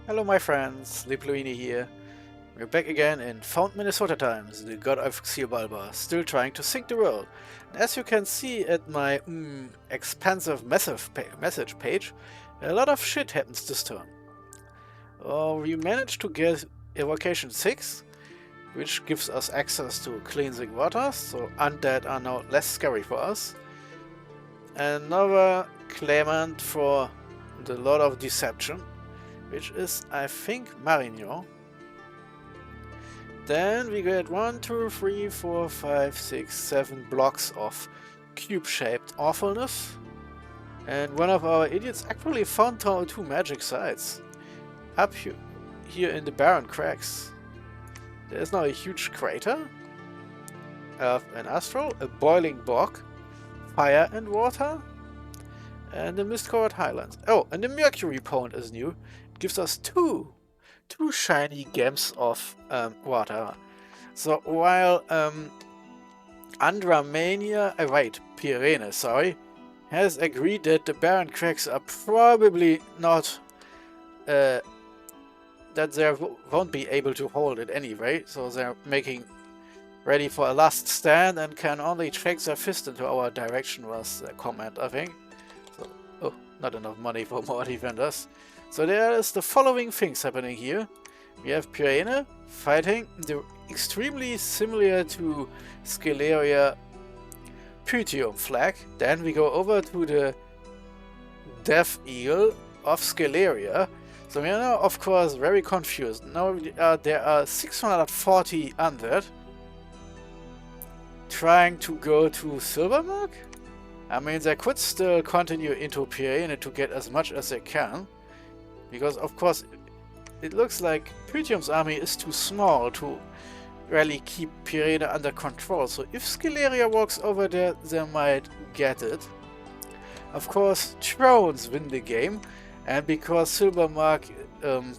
Hello my friends, Lipluini here. We're back again in Found Minnesota times, the god of Xibalba, still trying to sink the world. And as you can see at my expansive message page, a lot of shit happens this turn. We managed to get Evocation 6, which gives us access to cleansing waters, so undead are now less scary for us. Another claimant for the Lord of Deception, which is, I think, Marignon. Then we get 1, 2, 3, 4, 5, 6, 7 blocks of cube-shaped awfulness. And one of our idiots actually found 2 magic sites. Up here in the barren cracks. There's now a huge crater, an astral, a boiling bog, fire and water, and the mist-covered highlands. Oh, and the mercury pond is new. It gives us two shiny gems of water. So while Pyrene, sorry, has agreed that the barren cracks are probably not that they won't be able to hold it anyway, so they're making ready for a last stand and can only shake their fist into our direction, was the comment, I think. So, oh, not enough money for more defenders. So there is the following things happening here. We have Pyrene fighting the extremely similar to Scaleria Pythium flag. Then we go over to the Death Eagle of Scaleria. So we are now, of course, very confused. Now there are 640 undead trying to go to Silvermark? I mean, they could still continue into Pyrene to get as much as they can. Because, of course, it looks like Pythium's army is too small to really keep Pyrene under control. So if Scaleria walks over there, they might get it. Of course, drones win the game. And because Silvermark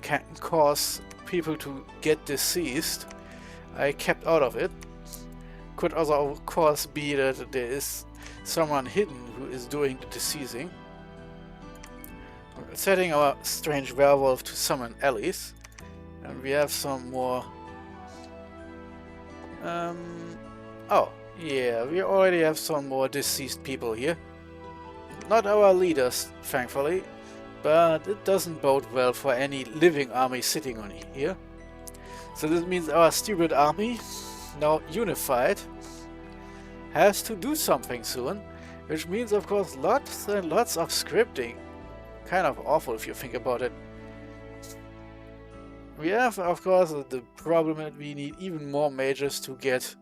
can cause people to get deceased, I kept out of it. Could also, of course, be that there is someone hidden who is doing the deceasing. We're setting our strange werewolf to summon allies. And we have some more... oh, yeah, we already have some more deceased people here. Not our leaders, thankfully. But it doesn't bode well for any living army sitting on here. So this means our stupid army, now unified, has to do something soon. Which means, of course, lots and lots of scripting. Kind of awful if you think about it. We have, of course, the problem that we need even more mages to get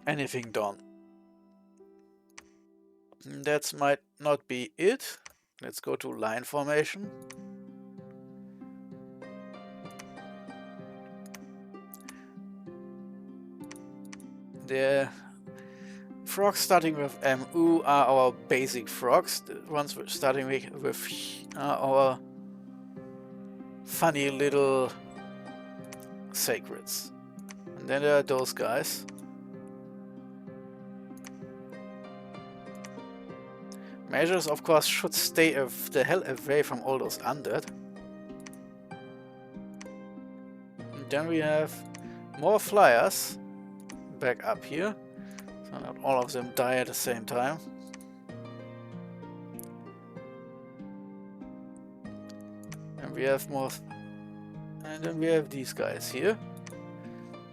anything done. That might not be it. Let's go to line formation. The frogs starting with MU are our basic frogs. The ones we're starting with are our funny little sacreds. And then there are those guys. Mages, of course, should stay the hell away from all those undead. And then we have more flyers back up here, so not all of them die at the same time. And we have more, and then we have these guys here.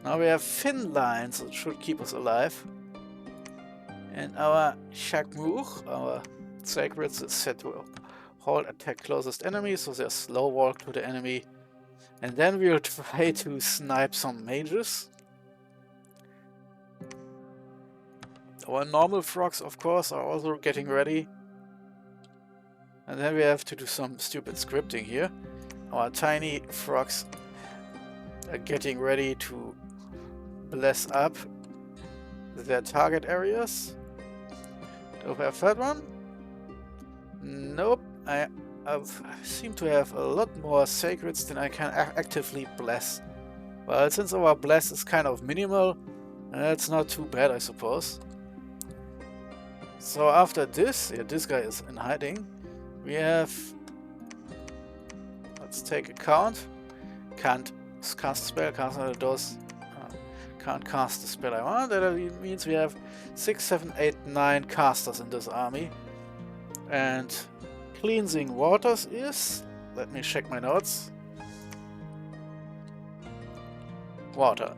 Now we have thin lines that should keep us alive. And our Shakmur, our Sacreds, is set to hold attack closest enemy, so there's slow walk to the enemy. And then we'll try to snipe some mages. Our normal frogs, of course, are also getting ready. And then we have to do some stupid scripting here. Our tiny frogs are getting ready to bless up their target areas. Do we have that one? Nope. I seem to have a lot more sacreds than I can actively bless. Well, since our bless is kind of minimal, that's not too bad, I suppose. So after this, yeah, this guy is in hiding. We have... Let's take a count. Can't cast a spell, cast another dose. Can't cast the spell I want. That means we have 6, 7, 8, 9 casters in this army. And cleansing waters is... Let me check my notes. Water.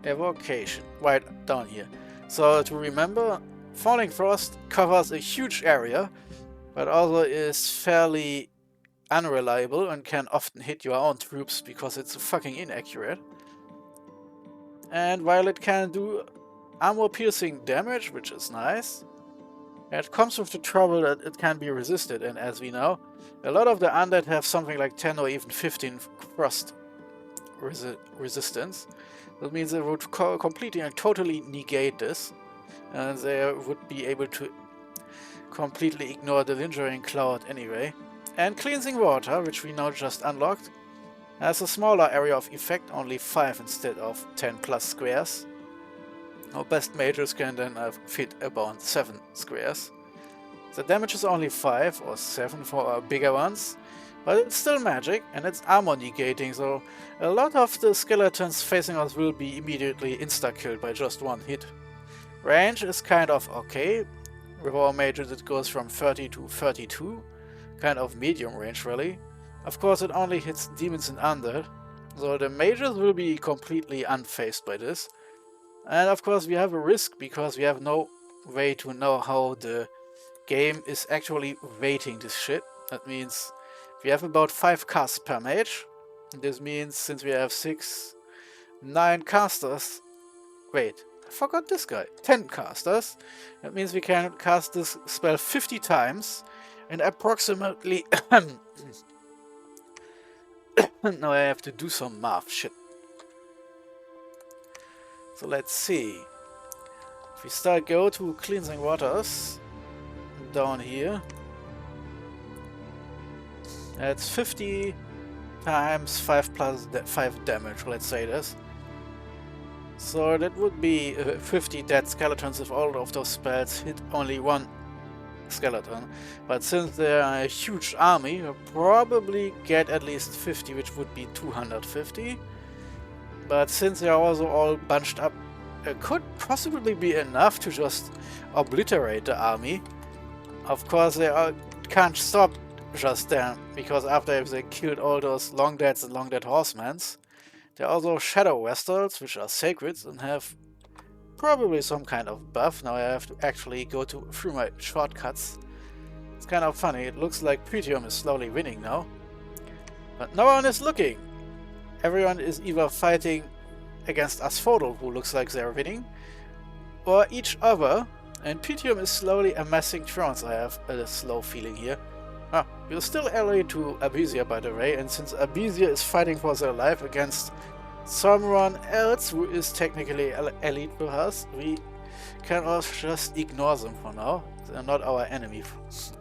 Evocation. Right down here. So to remember, Falling Frost covers a huge area, but also is fairly unreliable and can often hit your own troops because it's fucking inaccurate. And while it can do armor-piercing damage, which is nice, it comes with the trouble that it can be resisted, and as we know, a lot of the undead have something like 10 or even 15 frost resistance. That means it would completely and totally negate this, and they would be able to completely ignore the lingering cloud anyway. And Cleansing Water, which we now just unlocked, has a smaller area of effect, only 5 instead of 10 plus squares. Our best mages can then fit about 7 squares. The damage is only 5 or 7 for our bigger ones, but it's still magic and it's armor negating, so a lot of the skeletons facing us will be immediately insta-killed by just one hit. Range is kind of okay. With our mages it goes from 30 to 32, kind of medium range really. Of course it only hits demons and undead, so the mages will be completely unfazed by this. And of course we have a risk because we have no way to know how the game is actually weighting this shit. That means we have about 5 casts per mage. This means since we have 9 casters... Wait, I forgot this guy. 10 casters. That means we can cast this spell 50 times and approximately... Now I have to do some math shit. So let's see. If we go to Cleansing Waters, down here, that's 50 times 5 plus 5 damage, let's say this. So that would be 50 dead skeletons if all of those spells hit only one skeleton. But since they're a huge army, you'll probably get at least 50, which would be 250. But since they're also all bunched up, it could possibly be enough to just obliterate the army. Of course, they can't stop just then, because after they killed all those long deads and long dead horsemen, there are also shadow vestals, which are sacred and have probably some kind of buff. Now I have to actually go through my shortcuts. It's kind of funny. It looks like Pythium is slowly winning now, but no one is looking. Everyone is either fighting against Asphodel, who looks like they're winning, or each other, and Pythium is slowly amassing thrones. I have a slow feeling here. Ah, we're still allied to Abysia, by the way, and since Abysia is fighting for their life against someone else who is technically allied to us, we can also just ignore them for now. They're not our enemy,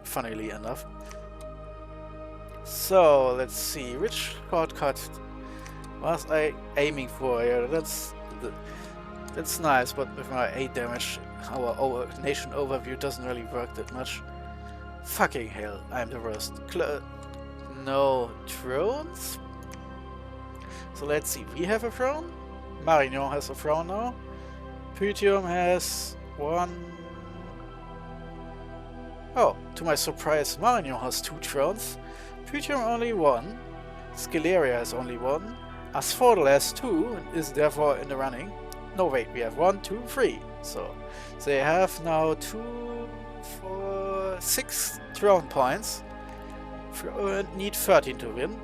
funnily enough. So, let's see, which shortcut was I aiming for here? That's nice, but with my 8 damage, our nation overview doesn't really work that much. Fucking hell, I'm the worst. No thrones? So let's see, we have a throne. Marignan has a throne now. Pythium has one. Oh, to my surprise, Marignan has 2 thrones. Pythium only 1. Scaleria has only 1. Asphodel has 2 and is therefore in the running. No, wait, we have 1, 2, 3. So they have now 2, 4, 6 throne points. Need 13 to win.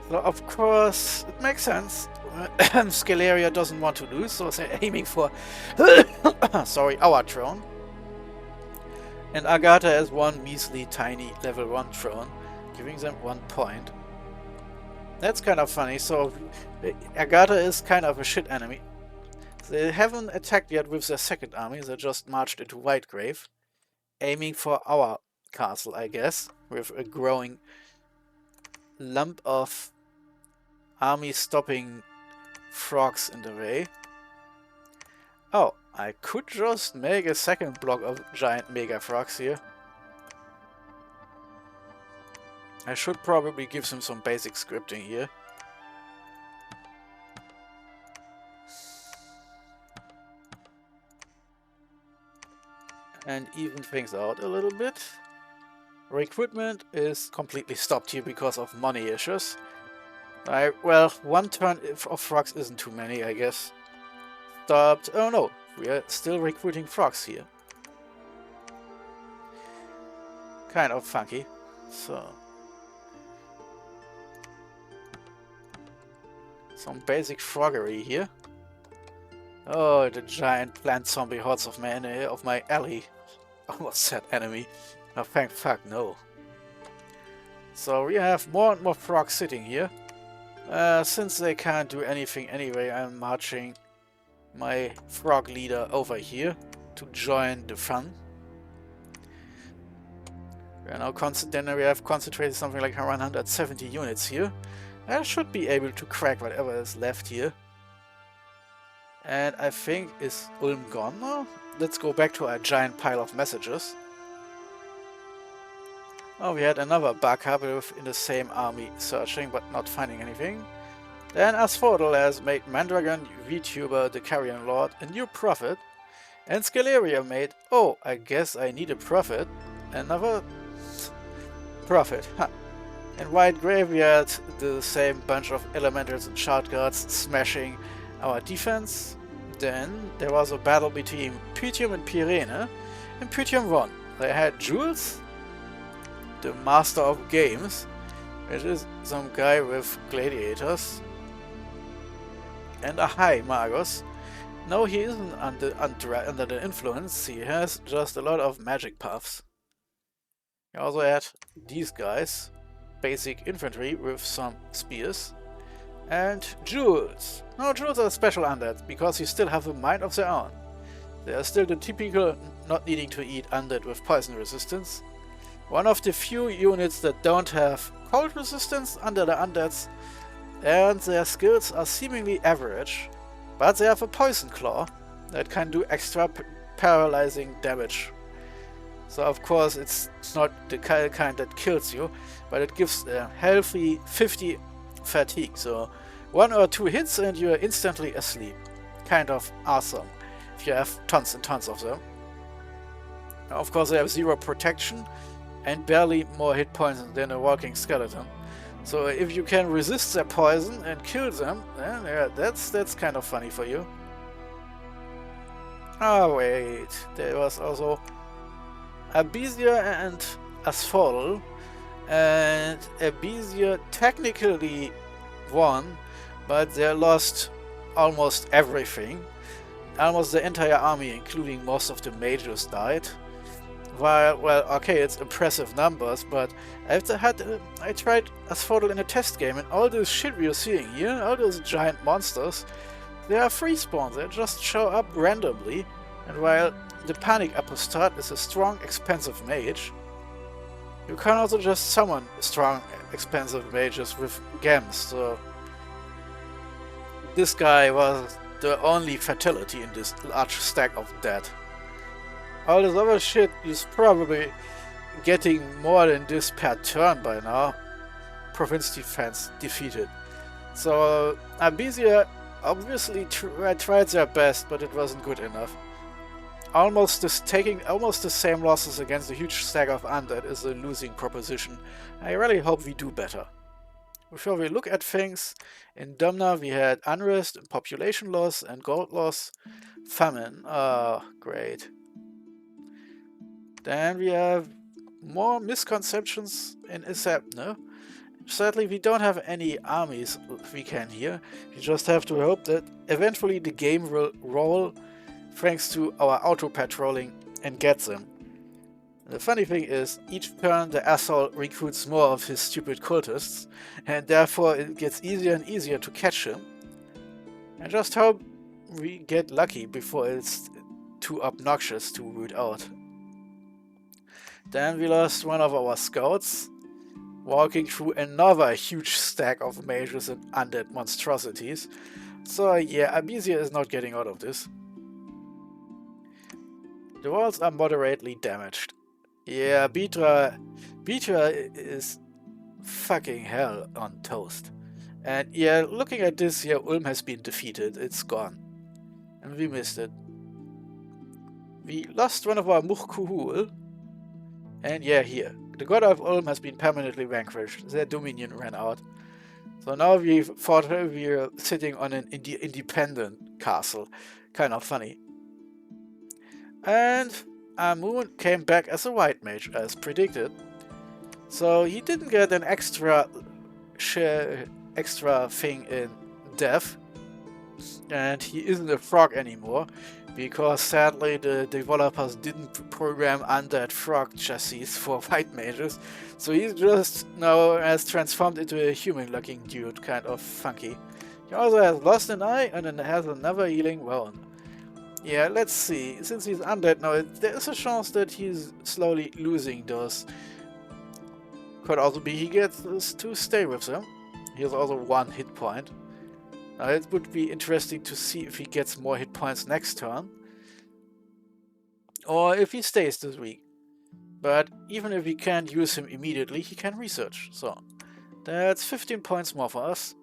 So of course, it makes sense. Scaleria doesn't want to lose, so they're aiming for sorry, our throne. And Agatha has 1 measly tiny level 1 throne, giving them 1 point. That's kind of funny. So Agatha is kind of a shit enemy. They haven't attacked yet with their second army, they just marched into Whitegrave, aiming for our castle, I guess, with a growing lump of army-stopping frogs in the way. Oh, I could just make a second block of giant mega frogs here. I should probably give him some basic scripting here. And even things out a little bit. Recruitment is completely stopped here because of money issues. Well, one turn of frogs isn't too many, I guess. Stopped. Oh no, we are still recruiting frogs here. Kind of funky. So, some basic froggery here. Oh, the giant plant zombie hordes of my alley. Almost said enemy. Oh, thank fuck, no. So we have more and more frogs sitting here. Since they can't do anything anyway, I'm marching my frog leader over here to join the fun. Then we have concentrated something like 170 units here. I should be able to crack whatever is left here. And I think, is Ulm gone now? Let's go back to our giant pile of messages. Oh, we had another backup in the same army searching but not finding anything. Then Asphodel has made Mandragon, VTuber, the Carrion Lord a new prophet. And Scaleria made, oh, I guess I need a prophet. Another prophet, huh. In White Graveyard, the same bunch of elementals and shard guards smashing our defense. Then there was a battle between Pythium and Pyrene, and Pythium won. They had Jules, the master of games, which is some guy with gladiators, and a high Magus. No, he isn't under the influence, he has just a lot of magic puffs. He also had these guys, basic infantry with some spears. And Jules. No, Jules are special undead, because he still have a mind of their own. They are still the typical not needing to eat undead with poison resistance. One of the few units that don't have cold resistance under the undeads, and their skills are seemingly average, but they have a poison claw that can do extra paralyzing damage. So of course it's not the kind that kills you, but it gives a healthy 50 fatigue, so 1 or 2 hits and you're instantly asleep. Kind of awesome, if you have tons and tons of them. Now, of course they have 0 protection and barely more hit points than a walking skeleton. So if you can resist their poison and kill them, then yeah, that's kind of funny for you. Oh wait, there was also Abysia and Asphodel. And Abysia technically won, but they lost almost everything. Almost the entire army, including most of the mages, died. While, well, okay, it's impressive numbers, but I tried Asphodel in a test game, and all this shit we're seeing here, all those giant monsters, they are free spawns, they just show up randomly. And while the Panic Apostate is a strong, expensive mage, you can also just summon strong, expensive mages with gems, so this guy was the only fatality in this large stack of dead. All this other shit is probably getting more than this per turn by now. Province defense defeated. So Abysia obviously tried their best, but it wasn't good enough. Taking almost the same losses against a huge stack of undead is a losing proposition. I really hope we do better. Before we look at things, in Domna we had unrest, population loss, and gold loss. Famine. Oh, great. Then we have more misconceptions in Isepne. Sadly, we don't have any armies we can here. We just have to hope that eventually the game will roll thanks to our auto-patrolling and get them. The funny thing is, each turn the asshole recruits more of his stupid cultists, and therefore it gets easier and easier to catch him. I just hope we get lucky before it's too obnoxious to root out. Then we lost one of our scouts, walking through another huge stack of mages and undead monstrosities. So yeah, Abysia is not getting out of this. The walls are moderately damaged. Yeah, Bitra is fucking hell on toast. And yeah, looking at this here, Ulm has been defeated. It's gone. And we missed it. We lost one of our Mukhkuhul. And yeah, here. The god of Ulm has been permanently vanquished. Their dominion ran out. So now we're sitting on an independent castle. Kind of funny. And Amun came back as a white mage, as predicted. So he didn't get an extra thing in death. And he isn't a frog anymore, because sadly the developers didn't program undead frog chassis for white mages. So he's just now has transformed into a human-looking dude, kind of funky. He also has lost an eye and then has another healing wound. Yeah, let's see. Since he's undead now, there is a chance that he's slowly losing those. Could also be he gets us to stay with him. He has also 1 hit point. Now it would be interesting to see if he gets more hit points next turn. Or if he stays this week. But even if we can't use him immediately, he can research. So that's 15 points more for us.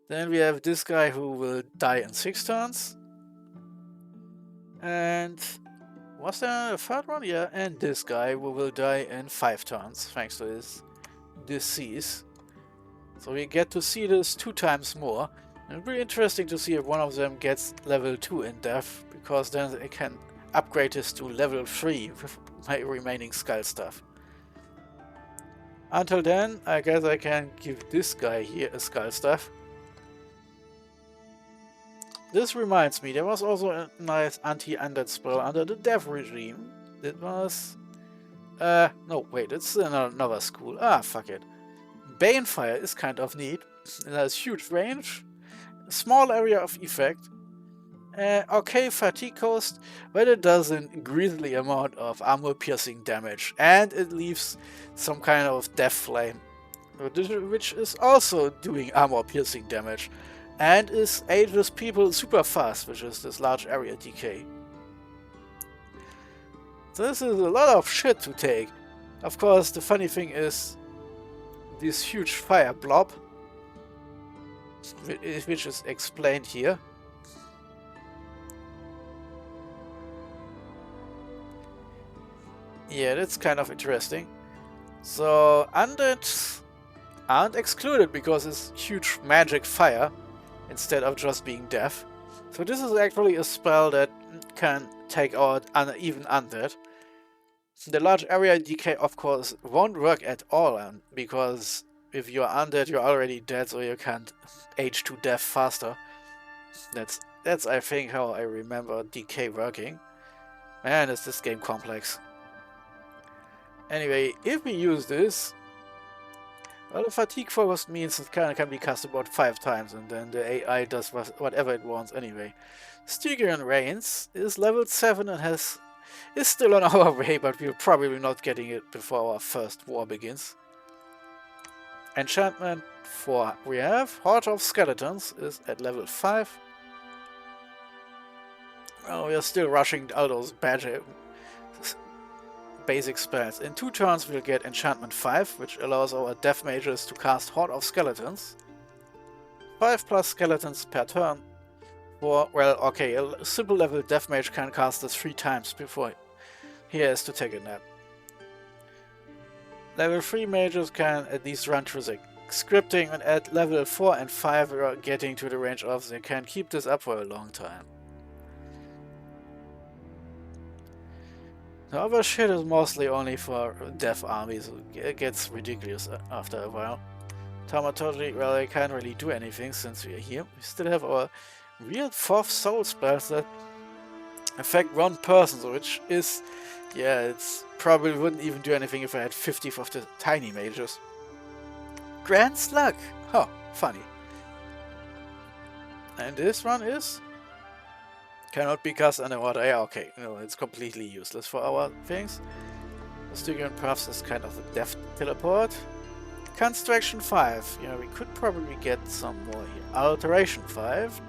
Then we have this guy who will die in 6 turns. And was there a 3rd one? Yeah, and this guy who will die in 5 turns, thanks to his disease. So we get to see this 2 times more. And it'll be interesting to see if one of them gets level 2 in death, because then they can upgrade this to level 3 with my remaining skull stuff. Until then, I guess I can give this guy here a skull stuff. This reminds me, there was also a nice anti-undead spell under the death regime. It was... no, wait, it's another school. Ah, fuck it. Banefire is kind of neat. It has huge range, a small area of effect, okay fatigue cost, but it does a grisly amount of armor-piercing damage, and it leaves some kind of death flame, which is also doing armor-piercing damage. And is ages people super fast, which is this large area decay. So this is a lot of shit to take. Of course, the funny thing is this huge fire blob, which is explained here. Yeah, that's kind of interesting. So undead aren't excluded because it's huge magic fire, instead of just being death. So this is actually a spell that can take out even undead. The large area decay of course won't work at all, because if you're undead you're already dead, so you can't age to death faster. That's I think how I remember decay working. Man, is this game complex. Anyway, if we use this, well, the fatigue focus means it can be cast about 5 times, and then the AI does whatever it wants anyway. Stygian Reigns is level 7 and is still on our way, but we're probably not getting it before our first war begins. Enchantment 4 we have. Horde of Skeletons is at level 5. Well, we are still rushing all those basic spells. In 2 turns we'll get Enchantment 5, which allows our death mages to cast Horde of Skeletons. 5+ skeletons per turn. Well, okay, a simple level death mage can cast this 3 times before he has to take a nap. Level 3 mages can at least run through the scripting, and at level 4 and 5 we are getting to the range of they can keep this up for a long time. The other shit is mostly only for death armies, it gets ridiculous after a while. Thaumaturgy, well, I can't really do anything since we are here. We still have our weird 4th soul spells that affect 1 person, which is, yeah, it's probably wouldn't even do anything if I had 50 of the tiny mages. Grand Slug! Huh, funny. And this one is... cannot be cast underwater. Yeah, okay, no, it's completely useless for our things. The Stygian Puffs is kind of a death teleport. Construction 5. Yeah, we could probably get some more here. Alteration 5.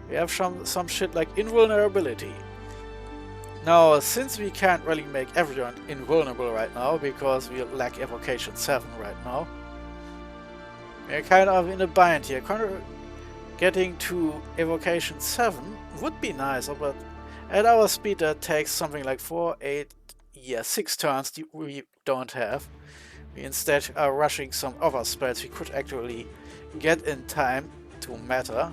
We have some shit like invulnerability. Now, since we can't really make everyone invulnerable right now, because we lack Evocation 7 right now, we're kind of in a bind here. Getting to Evocation 7 would be nice, but at our speed that takes something like 4, 8, 6 turns we don't have. We instead are rushing some other spells we could actually get in time to matter.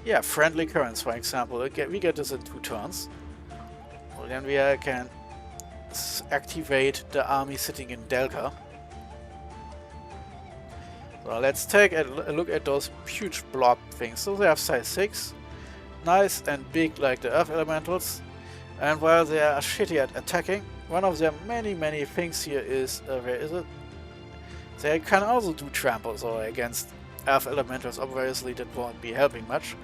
Yeah, Friendly Currents, for example. We get this in 2 turns. Well, then we can activate the army sitting in Delca. So let's take a look at those huge blob things. So they have size 6. Nice and big like the Earth Elementals. And while they are shitty at attacking, one of their many things here is... where is it? They can also do trample, so against Earth Elementals obviously that won't be helping much.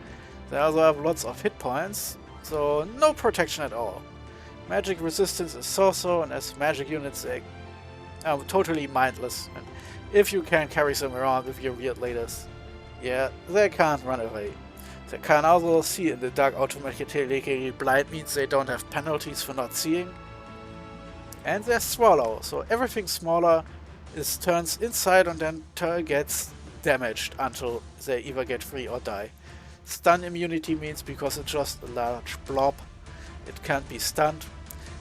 They also have lots of hit points, so no protection at all. Magic resistance is so-so, and as magic units they are totally mindless. And if you can carry them around with your weird laders, yeah, they can't run away. They can also see in the dark automatically blind means they don't have penalties for not seeing. And they're swallow, so everything smaller turns inside and then gets damaged until they either get free or die. Stun immunity means because it's just a large blob, it can't be stunned.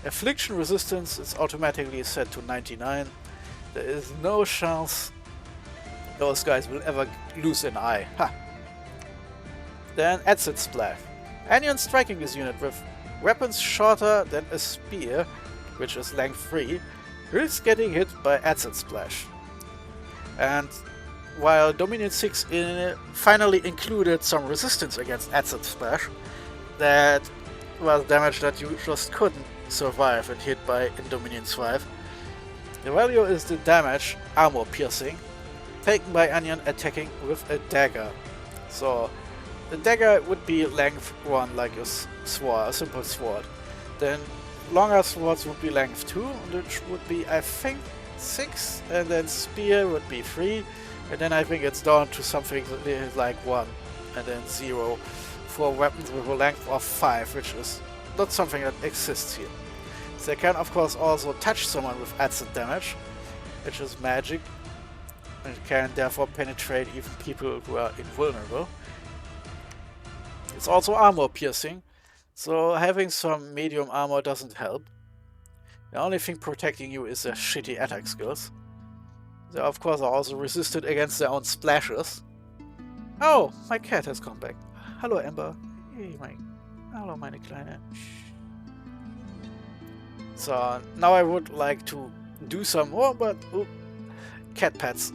Affliction resistance is automatically set to 99. There is no chance those guys will ever lose an eye. Ha! Then Acid Splash. Anyone striking this unit with weapons shorter than a spear, which is length 3, risks getting hit by Acid Splash. And while Dominion 6 finally included some resistance against Acid Splash, that was damage that you just couldn't survive and hit by in Dominion 5. The value is the damage, armor piercing, taken by Onion attacking with a dagger. So the dagger would be length 1 like a sword, a simple sword. Then longer swords would be length 2, which would be I think 6, and then spear would be 3, and then I think it's down to something like 1, and then 0 for weapons with a length of 5, which is not something that exists here. They can of course also touch someone with acid damage, which is magic, and can therefore penetrate even people who are invulnerable. It's also armor piercing, so having some medium armor doesn't help. The only thing protecting you is their shitty attack skills. They of course are also resisted against their own splashes. Oh, my cat has come back. Hallo Ember. Hey, hallo meine Kleine. So now I would like to do some more, but cat pets.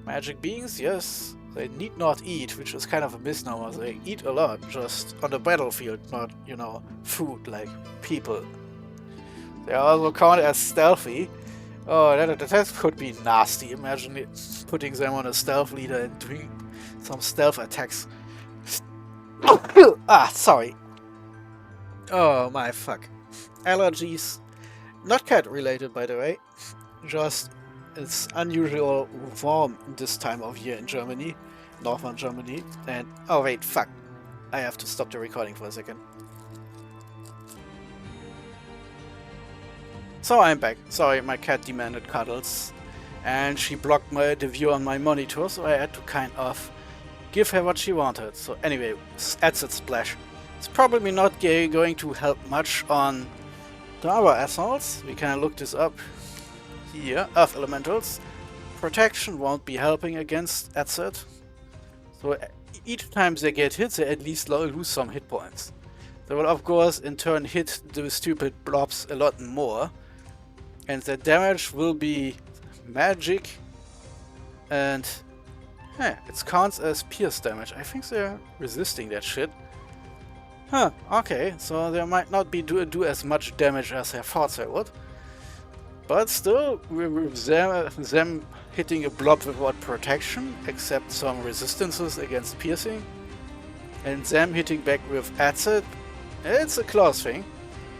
Magic beings, yes. They need not eat, which is kind of a misnomer. They eat a lot, just on the battlefield, not, you know, food like people. They are also counted as stealthy. Oh, that could be nasty. Imagine putting them on a stealth leader and doing some stealth attacks. Ah, sorry. Oh my fuck. Allergies. Not cat related, by the way. Just it's unusual warm this time of year in Germany, northern Germany, and oh wait, fuck. I have to stop the recording for a second. So I'm back. Sorry, my cat demanded cuddles, and she blocked the view on my monitor, so I had to kind of give her what she wanted. So anyway, Acid Splash. It's probably not going to help much on the other assholes. We can look this up here. Earth Elementals. Protection won't be helping against Acid. So each time they get hit, they at least lose some hit points. They will of course in turn hit the stupid blobs a lot more. And the damage will be magic. And it counts as pierce damage. I think they're resisting that shit. Huh, okay, so they might not be do as much damage as I thought they would. But still, with them hitting a blob without protection, except some resistances against piercing, and them hitting back with acid, it's a close thing.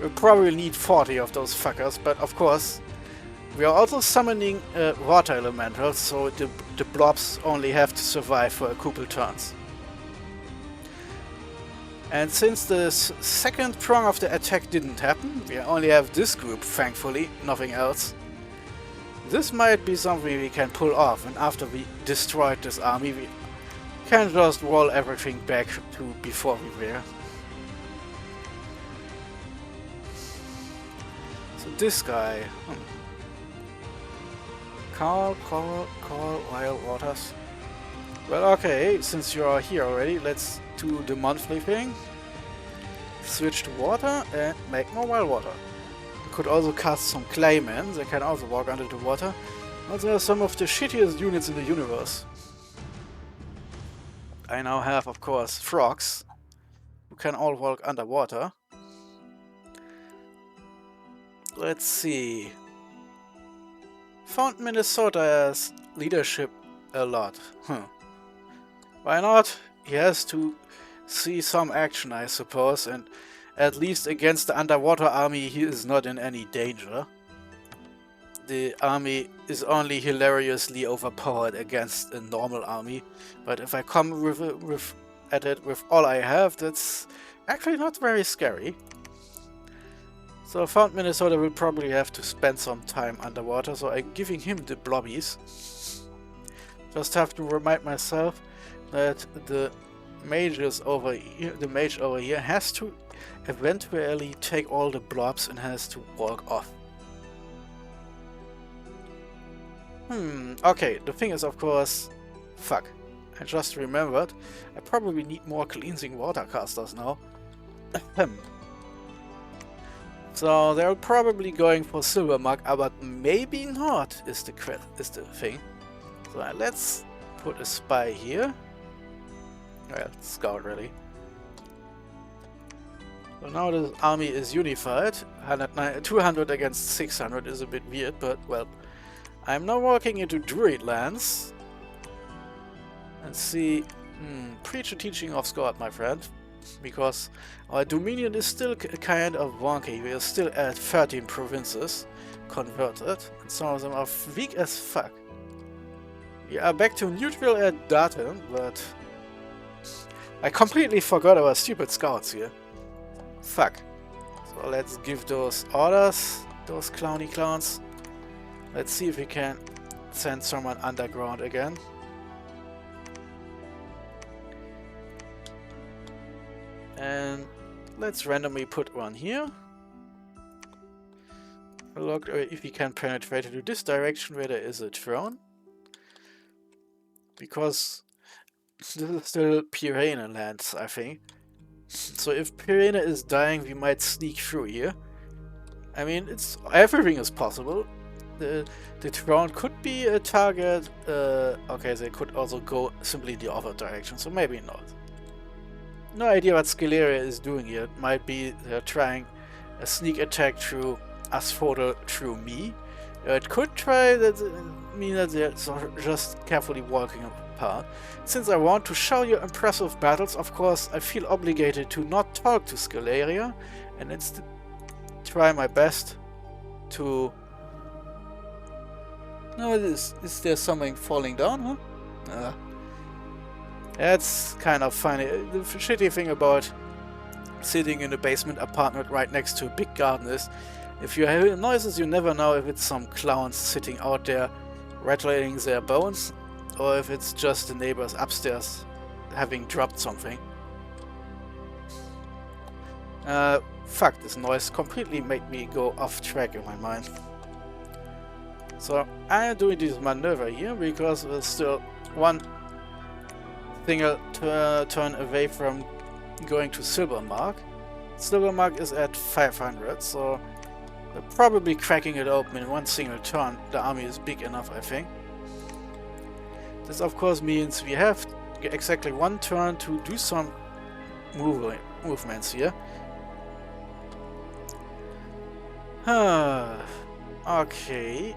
We'll probably need 40 of those fuckers, but of course, we are also summoning water elementals, so the blobs only have to survive for a couple turns. And since the second prong of the attack didn't happen, we only have this group, thankfully, nothing else. This might be something we can pull off, and after we destroyed this army, we can just roll everything back to before we were. So this guy... Call Wild Waters. Well, okay, since you are here already, let's do the monthly thing. Switch to water and make more wild water. You could also cast some claymen, they can also walk under the water. But they are some of the shittiest units in the universe. I now have, of course, frogs, who can all walk underwater. Let's see. Found Minnesota as leadership a lot. Why not? He has to see some action, I suppose, and at least against the underwater army he is not in any danger. The army is only hilariously overpowered against a normal army, but if I come at it with all I have, that's actually not very scary. So Found Minnesota will probably have to spend some time underwater, so I'm giving him the blobbies. Just have to remind myself that the mage over here has to eventually take all the blobs and has to walk off. Okay, the thing is, of course, fuck, I just remembered, I probably need more cleansing water casters now. So they're probably going for Xibalba, but maybe not is the thing. So let's put a spy here. Well, scout really. So now the army is unified. 200 against 600 is a bit weird, but well. I'm now walking into Druid lands. And see... preach the teaching of Scott, my friend. Because our Dominion is still kind of wonky. We are still at 13 provinces converted. And some of them are weak as fuck. We are back to neutral at Datum, but... I completely forgot our stupid scouts here. Fuck. So let's give those orders, those clowny clowns. Let's see if we can send someone underground again. And let's randomly put one here. Look if we can penetrate into this direction where there is a throne. Because this is still Pirene lands, I think. So if Pirene is dying, we might sneak through here. I mean, everything is possible. The throne could be a target. Okay, they could also go simply the other direction, so maybe not. No idea what Scaleria is doing here. It might be they're trying a sneak attack through Asphodel through me. It could try that mean that they're just carefully walking apart. Since I want to show you impressive battles, of course, I feel obligated to not talk to Scaleria and instead try my best to... No, is there something falling down, huh? That's kind of funny. The shitty thing about sitting in a basement apartment right next to a big garden is if you hear noises, you never know if it's some clowns sitting out there rattling their bones or if it's just the neighbors upstairs having dropped something. Fuck, this noise completely made me go off track in my mind. So I am doing this maneuver here because there's still one single turn away from going to Silvermark. Silvermark is at 500, so they're probably cracking it open in one single turn. The army is big enough, I think. This of course means we have exactly one turn to do some movements here. Okay.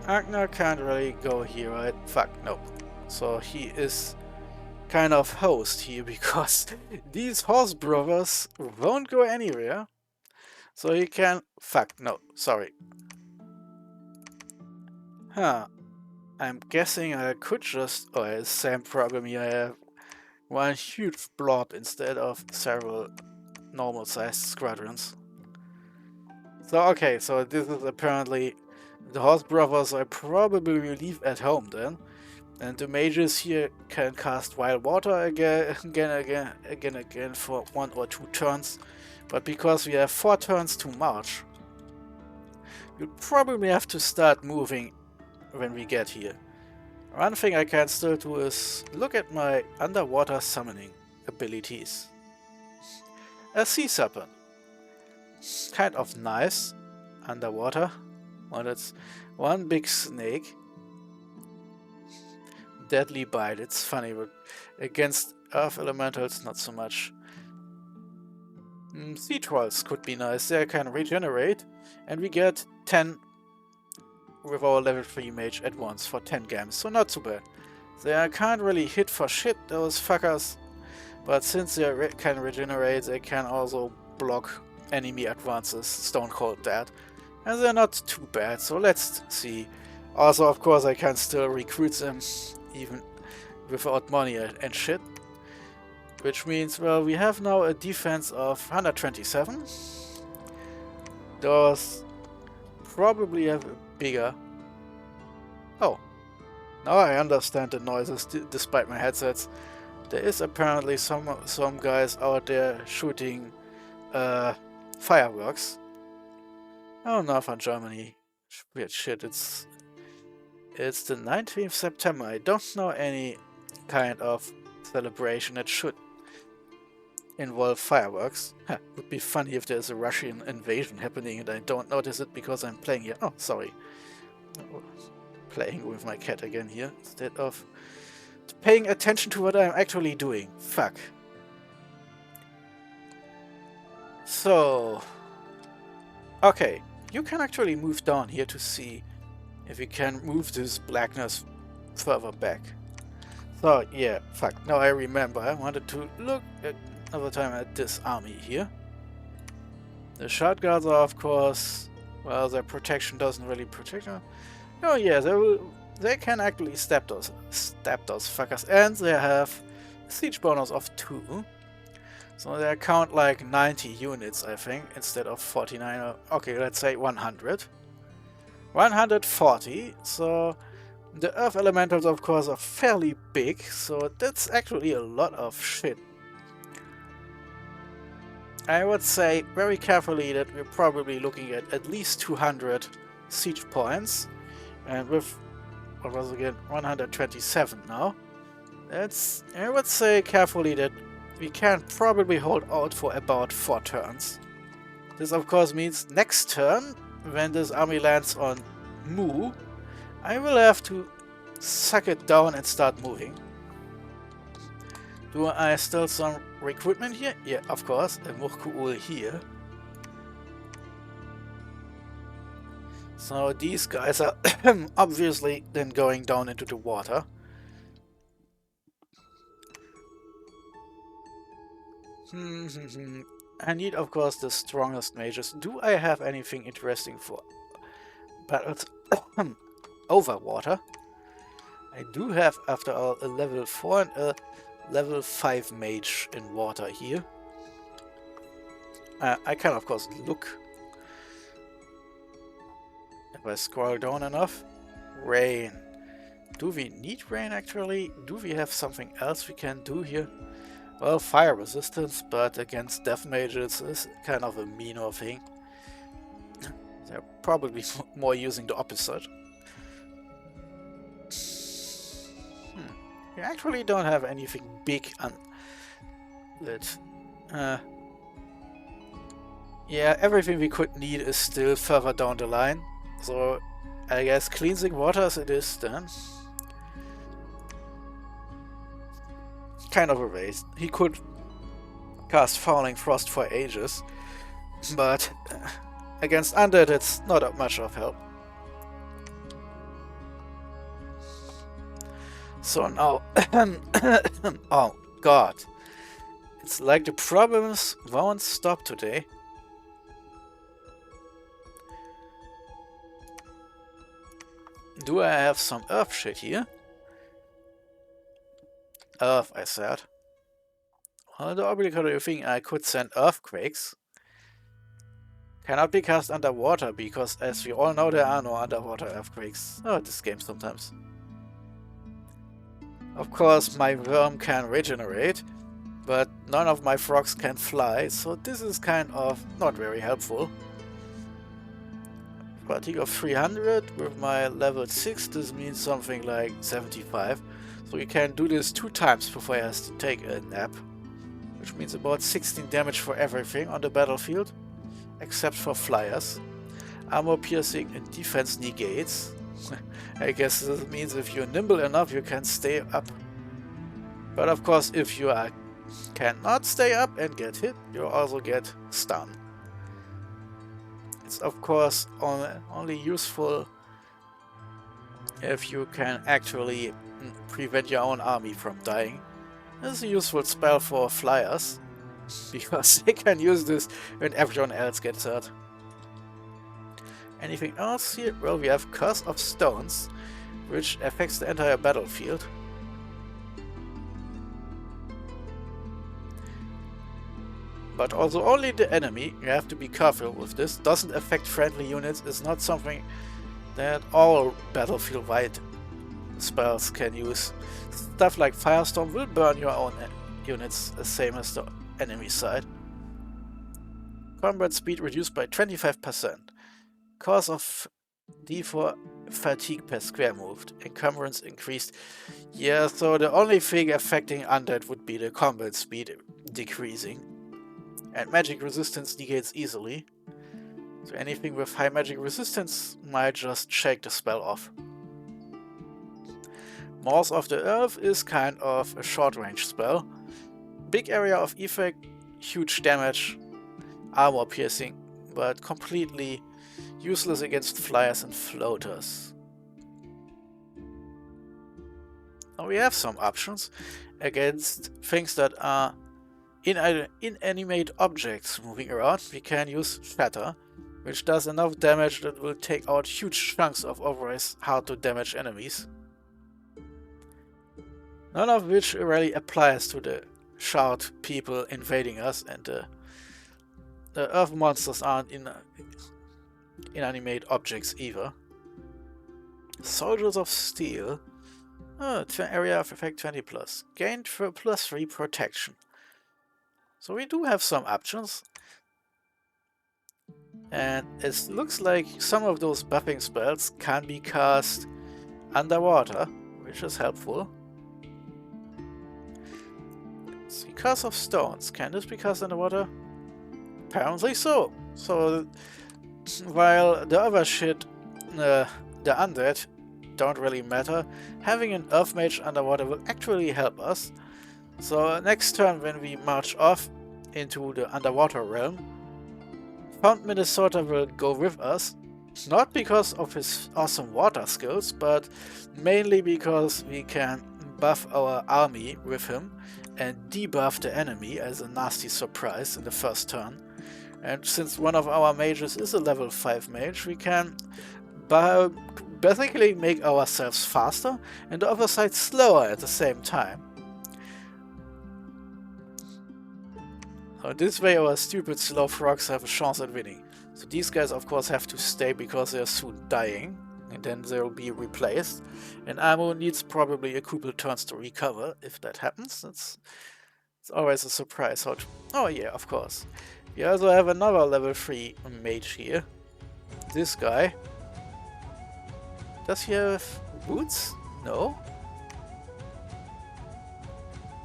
Agner can't really go here, right? Fuck, nope. So he is kind of host here because these horse brothers won't go anywhere. So he can... Fuck, no, sorry. I'm guessing I could just... Oh, same problem here. I have one huge blob instead of several normal-sized squadrons. So okay, so this is apparently the horse brothers I probably will leave at home then. And the mages here can cast wild water again for 1 or 2 turns. But because we have 4 turns to march, you'll probably have to start moving when we get here. One thing I can still do is look at my underwater summoning abilities. A sea serpent. Kind of nice underwater. Well, that's one big snake. Deadly bite, it's funny, but against earth elementals not so much. Sea trolls could be nice, they can regenerate, and we get 10 with our level 3 mage at once for 10 games, so not too bad. They can't really hit for shit, those fuckers, but since they can regenerate, they can also block enemy advances, stone cold dead, and they're not too bad, so let's see. Also, of course, I can still recruit them even without money and shit. Which means, well, we have now a defense of 127. Those probably have a bigger... Oh, now I understand the noises despite my headsets. There is apparently some guys out there shooting fireworks. Oh, northern Germany. Weird shit, it's the 19th September. I don't know any kind of celebration that should involve fireworks. Would be funny if there's a Russian invasion happening and I don't notice it because I'm playing here. Oh, sorry. Playing with my cat again here instead of paying attention to what I'm actually doing. Fuck. So... Okay, you can actually move down here to see if we can move this blackness further back. So, yeah, fuck. Now I remember I wanted to look another time at this army here. The shard guards are, of course, well, their protection doesn't really protect them. Oh yeah, they can actually stab those fuckers, and they have a siege bonus of 2. So they count like 90 units, I think, instead of 49. Okay, let's say 100. 140, so the earth elementals, of course, are fairly big, so that's actually a lot of shit. I would say very carefully that we're probably looking at least 200 siege points, and with, what was it again, 127 now. That's, I would say carefully that we can probably hold out for about 4 turns. This of course means next turn, when this army lands on Mu, I will have to suck it down and start moving. Do I still some recruitment here? Yeah, of course, a Murkuul here. So these guys are obviously then going down into the water. I need, of course, the strongest mages. Do I have anything interesting for battles over water? I do have, after all, a level 4 and a level 5 mage in water here. I can, of course, look. If I scroll down enough. Rain. Do we need rain, actually? Do we have something else we can do here? Well, fire resistance, but against death mages is kind of a minor thing. They're probably more using the opposite. We actually don't have anything big lit. Yeah, everything we could need is still further down the line. So, I guess cleansing waters it is then. Kind of a waste. He could cast Fouling Frost for ages, but against undead it's not that much of help. So now, oh god, it's like the problems won't stop today. Do I have some earth shit here? Earth, I said. On the obligatory thing, I could send earthquakes. Cannot be cast underwater because, as we all know, there are no underwater earthquakes. Oh, this game sometimes. Of course, my worm can regenerate, but none of my frogs can fly, so this is kind of not very helpful. Fatigue of 300 with my level 6, this means something like 75. So you can do this 2 times before he has to take a nap, which means about 16 damage for everything on the battlefield, except for flyers. Armor piercing and defense negates. I guess this means if you're nimble enough you can stay up. But of course if you cannot stay up and get hit, you also get stunned. It's of course only useful if you can actually prevent your own army from dying. This is a useful spell for flyers, because they can use this when everyone else gets hurt. Anything else here? Well, we have Curse of Stones, which affects the entire battlefield. But also only the enemy. You have to be careful with this. Doesn't affect friendly units. It's not something that all battlefield-wide spells can use. Stuff like Firestorm will burn your own units, the same as the enemy side. Combat speed reduced by 25%. Cause of D4 fatigue per square moved. Encumbrance increased. Yeah, so the only thing affecting undead would be the combat speed decreasing. And magic resistance negates easily. So anything with high magic resistance might just shake the spell off. Maws of the Earth is kind of a short range spell. Big area of effect, huge damage, armor piercing, but completely useless against flyers and floaters. Now we have some options against things that are inanimate objects moving around. We can use Shatter, which does enough damage that will take out huge chunks of otherwise hard to damage enemies. None of which really applies to the shard people invading us, and the earth monsters aren't inanimate objects either. Soldiers of Steel. Area of effect 20+. Gained for +3 protection. So we do have some options. And it looks like some of those buffing spells can be cast underwater, which is helpful. Let's see, Curse of Stones. Can this be cast underwater? Apparently so. So while the other shit, the undead, don't really matter, having an Earth Mage underwater will actually help us. So next turn when we march off into the underwater realm, Found Minnesota will go with us, not because of his awesome water skills, but mainly because we can buff our army with him and debuff the enemy as a nasty surprise in the first turn. And since one of our mages is a level 5 mage, we can basically make ourselves faster and the other side slower at the same time. So this way our stupid slow frogs have a chance at winning. So these guys of course have to stay because they are soon dying, and then they'll be replaced. And Amo needs probably a couple turns to recover if that happens. It's always a surprise. Oh yeah, of course. We also have another level 3 mage here. This guy. Does he have boots? No.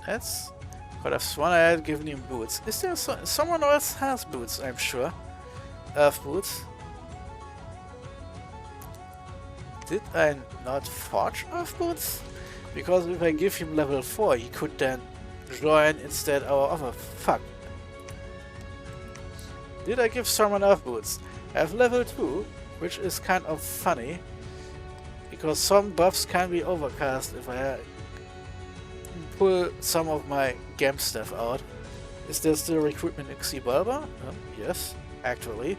That's... Could have sworn I had given him boots. Is there someone else has boots, I'm sure. Earth boots. Did I not forge Earth boots? Because if I give him level 4, he could then join instead our other... Fuck. Did I give someone Earth boots? I have level 2, which is kind of funny. Because some buffs can be overcast if I pull some of my Gamp stuff out. Is there still recruitment in Xibalba? Yes, actually.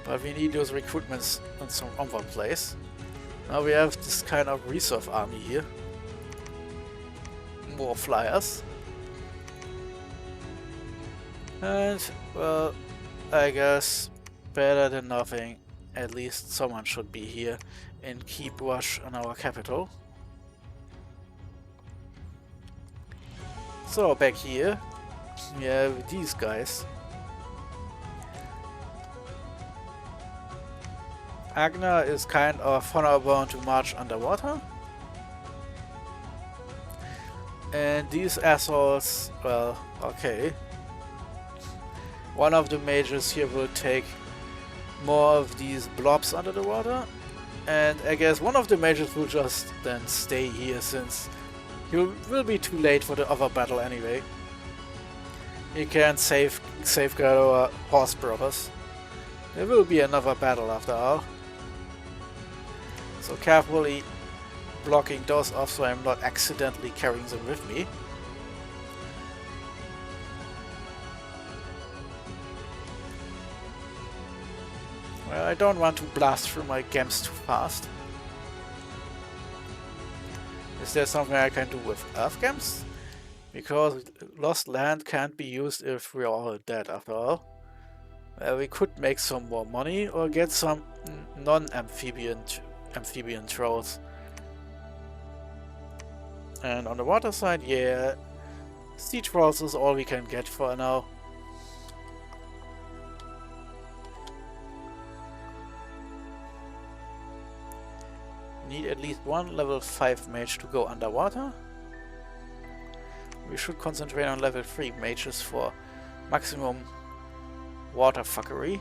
But we need those recruitments in some other place. Now we have this kind of reserve army here. more flyers. And, well, I guess better than nothing. At least someone should be here and keep watch on our capital. So back here, we have these guys. Agna is kind of honor-bound to march underwater. And these assholes, well, okay. One of the mages here will take more of these blobs under the water. And I guess one of the mages will just then stay here, since he will be too late for the other battle anyway. He can't safeguard our horse brothers. There will be another battle after all. So carefully blocking those off so I'm not accidentally carrying them with me. Well, I don't want to blast through my gems too fast. Is there something I can do with earth gems? Because lost land can't be used if we're all dead after all. We could make some more money or get some non-amphibian trolls. And on the water side, yeah, sea trolls is all we can get for now. Need at least one level 5 mage to go underwater. We should concentrate on level 3 mages for maximum water fuckery.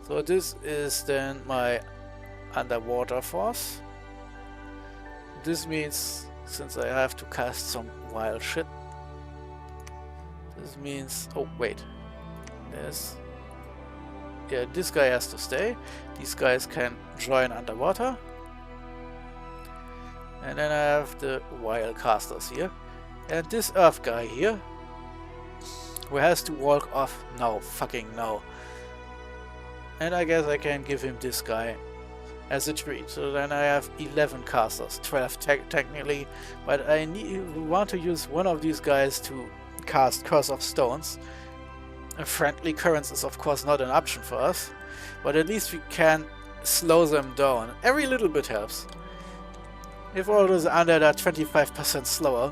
So this is then my underwater force. This means, since I have to cast some wild shit, this means, oh wait, there's, yeah, this guy has to stay. These guys can join underwater. And then I have the wild casters here. And this earth guy here, who has to walk off now, fucking now. And I guess I can give him this guy as a treat. So then I have 11 casters, 12 technically, but I want to use one of these guys to cast Curse of Stones. A friendly currents is of course not an option for us, but at least we can slow them down. Every little bit helps. If all is under that 25% slower,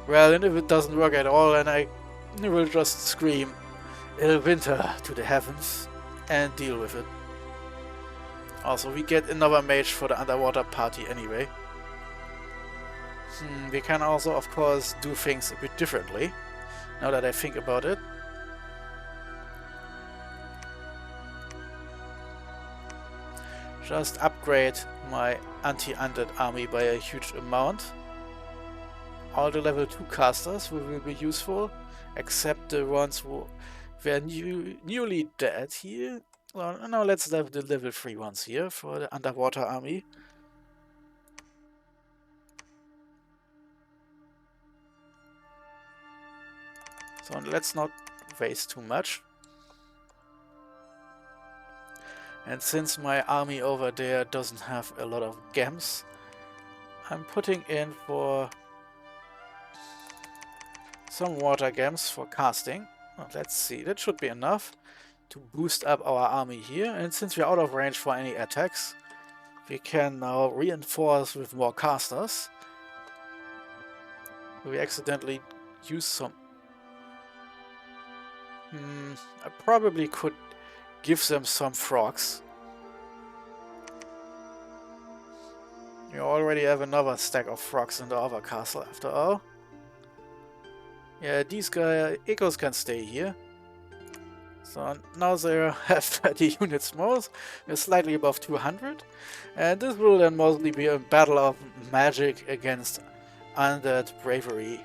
well, and if it doesn't work at all, then I will just scream "Ill Winter" to the heavens and deal with it. Also, we get another mage for the underwater party anyway. We can also, of course, do things a bit differently, now that I think about it. Just upgrade my anti-undead army by a huge amount. All the level 2 casters will be useful, except the ones who were newly dead here. Well, now let's have the level 3 ones here for the underwater army. So let's not waste too much. And since my army over there doesn't have a lot of gems, I'm putting in for some water gems for casting. Well, let's see, that should be enough to boost up our army here. And since we're out of range for any attacks, we can now reinforce with more casters. We accidentally use some... I probably could give them some frogs. You already have another stack of frogs in the other castle after all. Yeah, these guys, echoes can stay here. So now they have 30 units more, they're slightly above 200. And this will then mostly be a battle of magic against undead bravery.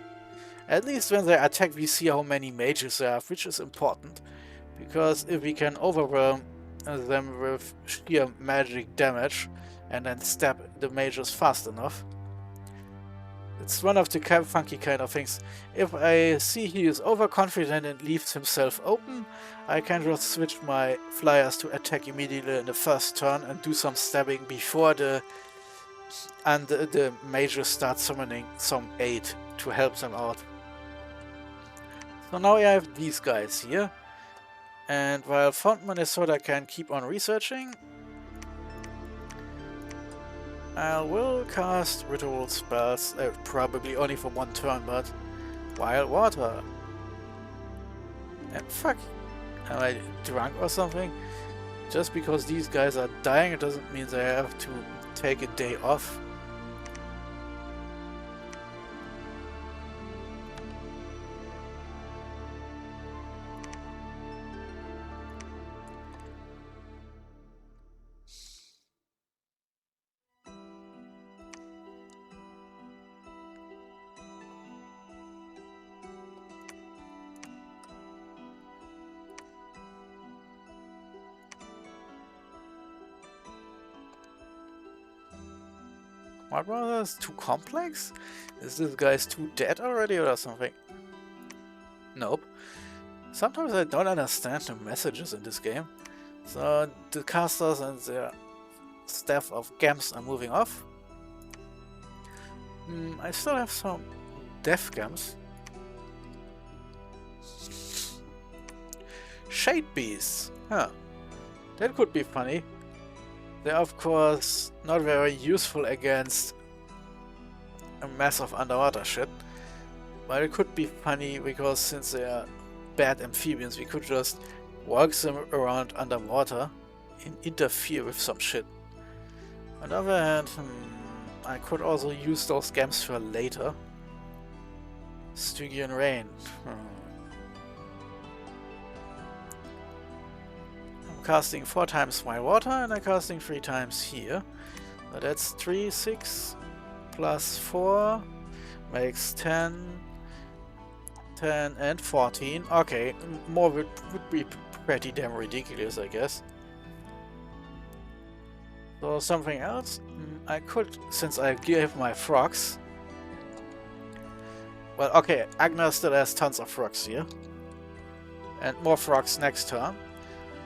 At least when they attack we see how many mages they have, which is important. Because if we can overwhelm them with sheer magic damage and then stab the mages fast enough, it's one of the funky kind of things. If I see he is overconfident and leaves himself open, I can just switch my flyers to attack immediately in the first turn and do some stabbing before the and the mages start summoning some aid to help them out. So now I have these guys here, and while Font Minnesota can keep on researching, I will cast ritual spells, probably only for one turn, but Wild Water. And fuck, am I drunk or something? Just because these guys are dying, it doesn't mean they have to take a day off. What was this? Too complex? Is this guy's too dead already or something? Nope. Sometimes I don't understand the messages in this game. So the casters and their staff of gems are moving off. I still have some death gems. Shade beasts. Huh. That could be funny. They're of course not very useful against a mass of underwater shit, but it could be funny because since they are bad amphibians, we could just walk them around underwater and interfere with some shit. On the other hand, I could also use those gems for later. Stygian Rain. Casting 4 times my water and I'm casting 3 times here. So that's 3, 6 plus 4 makes 10, 10 and 14. Okay, more would be pretty damn ridiculous, I guess. So something else? I could, since I gave my frogs. Well, okay, Agna still has tons of frogs here. And more frogs next turn.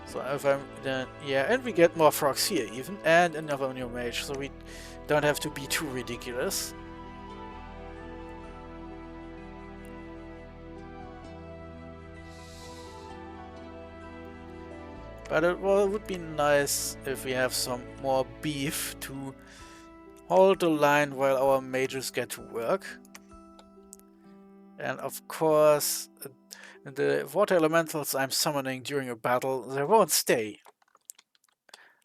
So if I'm then, yeah, and we get more frogs here even, and another new mage, so we don't have to be too ridiculous. But it would be nice if we have some more beef to hold the line while our mages get to work. And of course, the water elementals I'm summoning during a battle, they won't stay.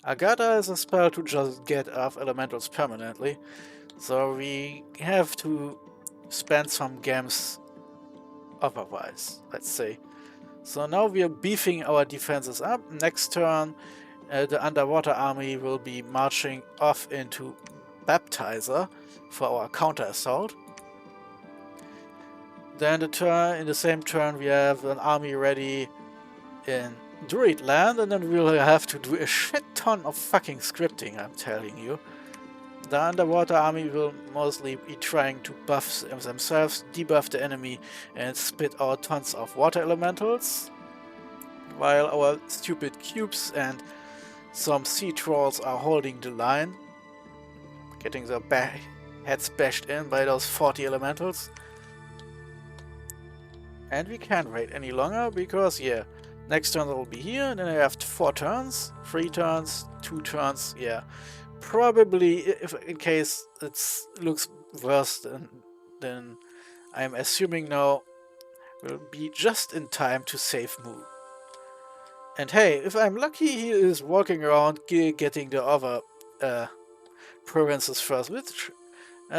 Agatha is a spell to just get off elementals permanently, so we have to spend some gems otherwise, let's say. So now we are beefing our defenses up. Next turn, the underwater army will be marching off into Baptizer for our counter assault. Then in the same turn we have an army ready in Druid Land, and then we'll have to do a shit ton of fucking scripting, I'm telling you. The underwater army will mostly be trying to buff themselves, debuff the enemy, and spit out tons of water elementals, while our stupid cubes and some sea trolls are holding the line, getting their heads bashed in by those 40 elementals. And we can't wait any longer because, yeah, next turn will be here, and then I have 4 turns, 3 turns, 2 turns, yeah. Probably, if in case it looks worse than I'm assuming now, will be just in time to save Moo. And hey, if I'm lucky, he is walking around getting the other provinces first, which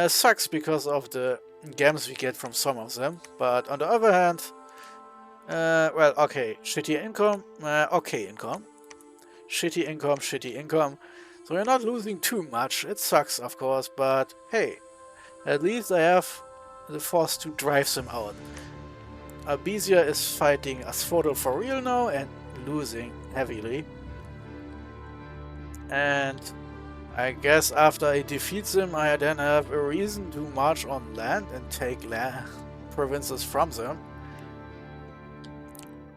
sucks because of the gems we get from some of them. But on the other hand, well, okay, shitty income, okay income. Shitty income, shitty income. So we're not losing too much. It sucks, of course, but hey, at least I have the force to drive them out. Albizia is fighting Asphodel for real now and losing heavily. And I guess after I defeat them, I then have a reason to march on land and take provinces from them.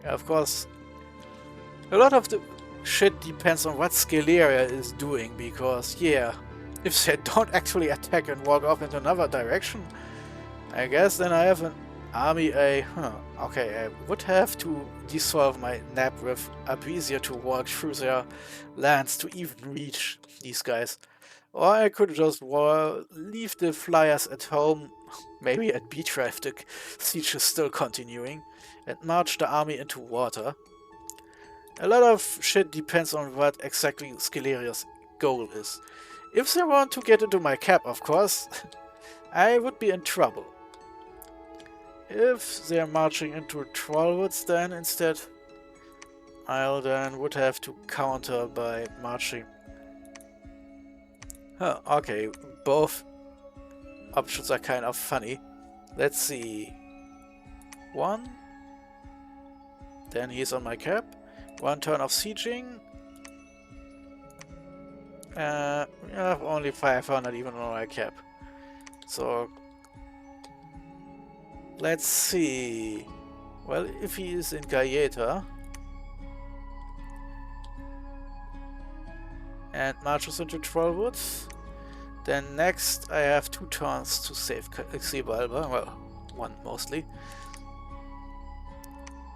Yeah, of course, a lot of the shit depends on what Scaleria is doing, because, yeah, If they don't actually attack and walk off into another direction, I guess then I have an army okay, I would have to dissolve my nap with Apizia to walk through their lands to even reach these guys. Or I could just leave the flyers at home, maybe at Beatra if the siege is still continuing, and march the army into water. A lot of shit depends on what exactly Scaleria's goal is. If they want to get into my cap, of course, I would be in trouble. If they're marching into Trollwoods then instead, I'll then would have to counter by marching. Huh, okay, both options are kind of funny. Let's see. One. Then he's on my cap. One turn of sieging. We have only 500 even on my cap. So let's see. Well, if he is in Gaeta and marches into Trollwoods, then next I have 2 turns to save Xibalba. Well, 1 mostly.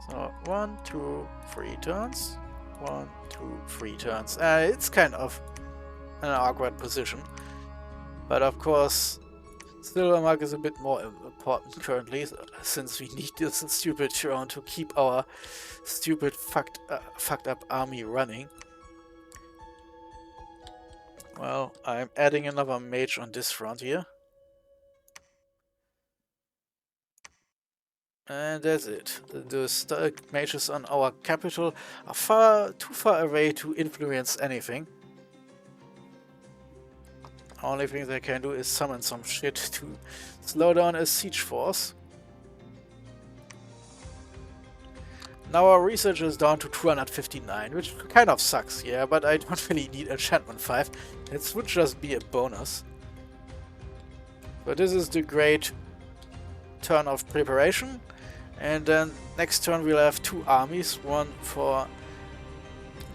So 1, 2, 3 turns. 1, 2, 3 turns. It's kind of an awkward position. But of course, Silvermark is a bit more important currently, since we need this stupid drone to keep our stupid fucked up army running. Well, I'm adding another mage on this front here. And that's it. The mages on our capital are too far away to influence anything. Only thing they can do is summon some shit to slow down a siege force. Now our research is down to 259, which kind of sucks, yeah, but I don't really need enchantment 5. It would just be a bonus. But this is the great turn of preparation. And then next turn we'll have 2 armies, one for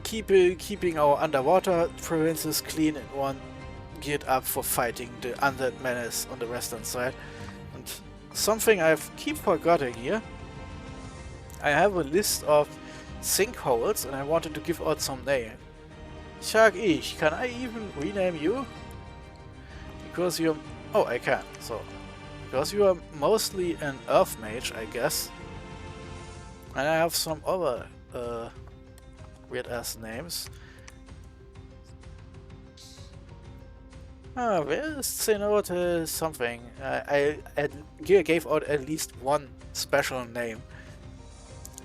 keeping our underwater provinces clean and one geared up for fighting the undead menace on the western side. And something I've keep forgetting here, I have a list of sinkholes and I wanted to give out some name. Shag-Ich, can I even rename you? Because you're... oh, I can, so... because you are mostly an earth mage, I guess. And I have some other weird-ass names. Where is Cenote something? I gave out at least one special name.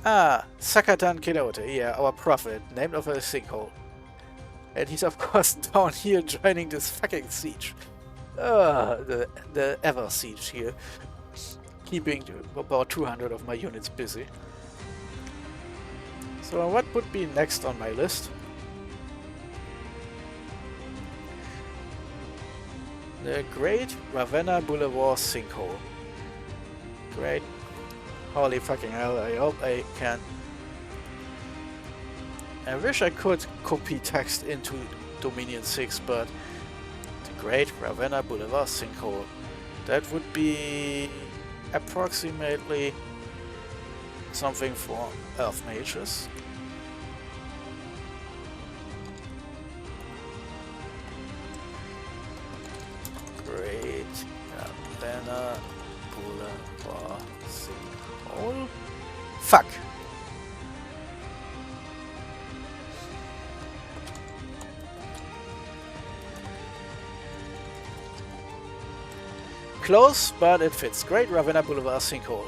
Sakatan Kenote, yeah, our prophet, named after a sinkhole. And he's of course down here joining this fucking siege. The ever siege here. Keeping about 200 of my units busy. So what would be next on my list? The Great Ravenna Boulevard Sinkhole. Great. Holy fucking hell, I hope I can. I wish I could copy text into Dominion 6, but the Great Ravenna Boulevard Sinkhole. That would be approximately something for Earth Mages. Great Ravenna Boulevard Sinkhole. Fuck! Close, but it fits. Great Ravenna Boulevard Sinkhole.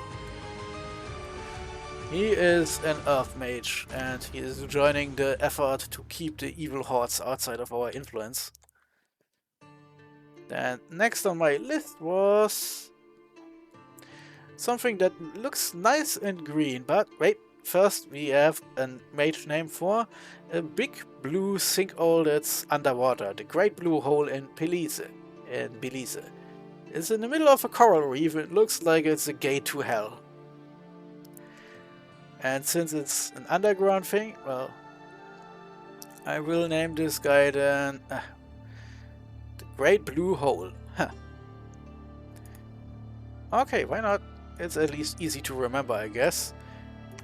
He is an Earth Mage, and he is joining the effort to keep the evil hordes outside of our influence. Then next on my list was something that looks nice and green, but wait, first we have a mage name for a big blue sinkhole that's underwater, the Great Blue Hole in Belize. It's in the middle of a coral reef. It looks like it's a gate to hell. And since it's an underground thing, well, I will name this guy then the Great blue hole. Huh. Okay, why not? It's at least easy to remember, I guess.